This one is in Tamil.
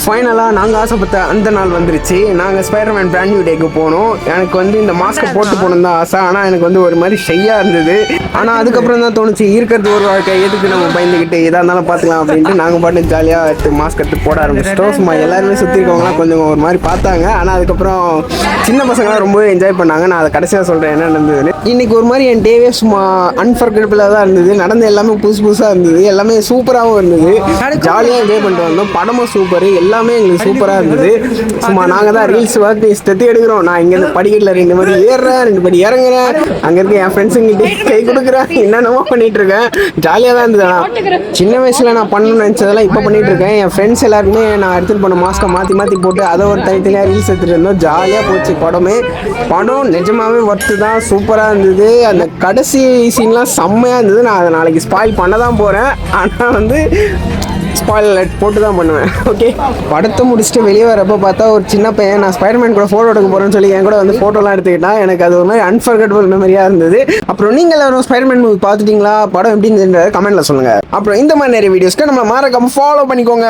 ஃபைனலாக நாங்கள் ஆசைப்பட்ட அந்த நாள் வந்துருச்சு. நாங்கள் ஸ்பைடர்மேன் பிராண்ட் நியூ டேக்கு போனோம். எனக்கு வந்து இந்த மாஸ்க்கை போட்டு போகணும் தான் ஆசை. ஆனால் எனக்கு வந்து ஒரு மாதிரி ஷையாக இருந்தது. ஆனால் அதுக்கப்புறம் தான் தோணுச்சு, இருக்கிறது ஒரு வாழ்க்கை, எதுக்கு நம்ம பயந்துக்கிட்டு எதாக இருந்தாலும் பார்த்துக்கலாம் அப்படின்ட்டு நாங்கள் பாட்டு ஜாலியாக எடுத்து மாஸ்க் எடுத்து போட ஆரம்பிச்சிட்டோம். சும்மா எல்லாருமே சுற்றி இருக்கவங்களாம் கொஞ்சம் ஒரு மாதிரி பார்த்தாங்க. ஆனால் அதுக்கப்புறம் சின்ன பசங்களாம் ரொம்பவே என்ஜாய் பண்ணாங்க. நான் அதை கடைசியாக சொல்கிறேன் என்ன நடந்ததுன்னு. இன்றைக்கி ஒரு மாதிரி என் டேவே சும்மா அன்ஃபர்கெட்டபிளாக தான் இருந்தது. நடந்த எல்லாமே புதுசு புதுசாக இருந்தது. எல்லாமே சூப்பராகவும் இருந்தது. ஜாலியாக என்ஜாய் பண்ணிட்டு வந்தோம். படமும் சூப்பர், எல்லாமே எங்களுக்கு சூப்பராக இருந்தது. சும்மா நாங்கள் தான் ரீல்ஸ் பார்த்து ஸ்டெத்தி எடுக்கிறோம். நான் இங்கேருந்து படிக்கட்டில் 2 படி ஏறுறேன், 2 படி இறங்குறேன். அங்கே இருக்க என் ஃப்ரெண்ட்ஸுங்கிட்ட கை கொடுக்குறேன், என்னென்னமோ பண்ணிட்டு இருக்கேன். ஜாலியாக தான் இருந்தது. ஆனால் சின்ன வயசில் நான் பண்ணணும்னு நினச்சதெல்லாம் இப்போ பண்ணிட்டு இருக்கேன். என் ஃப்ரெண்ட்ஸ் எல்லாருக்குமே நான் எடுத்துகிட்டு போன மாஸ்க்கை மாற்றி மாற்றி போட்டு அதை ஒரு தனித்தனியாக ரீல்ஸ் எடுத்துகிட்டு இருந்தோம். ஜாலியாக போச்சு படம் நிஜமாகவே ஒர்த்து தான். சூப்பராக இருந்தது. அந்த கடைசி சீன்லாம் செம்மையாக இருந்தது. நான் அதை நாளைக்கு ஸ்பாயில் பண்ண தான் போகிறேன். ஆனால் வந்து ஸ்பாயில் போட்டு தான் பண்ணுவேன். ஓகே, படத்தை முடிச்சுட்டு வெளியே வரப்போ பார்த்தா ஒரு சின்ன பையன் நான் ஸ்பைடர்மேன் கூட ஃபோட்டோ எடுக்க போகிறேன்னு சொல்லி என் கூட வந்து ஃபோட்டோலாம் எடுத்துக்கிட்டான். எனக்கு அது ஒரு மாதிரி அன்ஃபர்கெட்டபிள் மெமரியாக இருந்தது. அப்புறம் நீங்கள் எல்லாரும் ஸ்பைடர்மேன் மூவி பார்த்துட்டிங்களா? படம் எப்படி இருந்ததுன்ற கமெண்ட்டில் சொல்லுங்கள். அப்புறம் இந்த மாதிரி நிறைய வீடியோஸ்க்கு நம்ம மறக்காம ஃபாலோ பண்ணிக்கோங்க.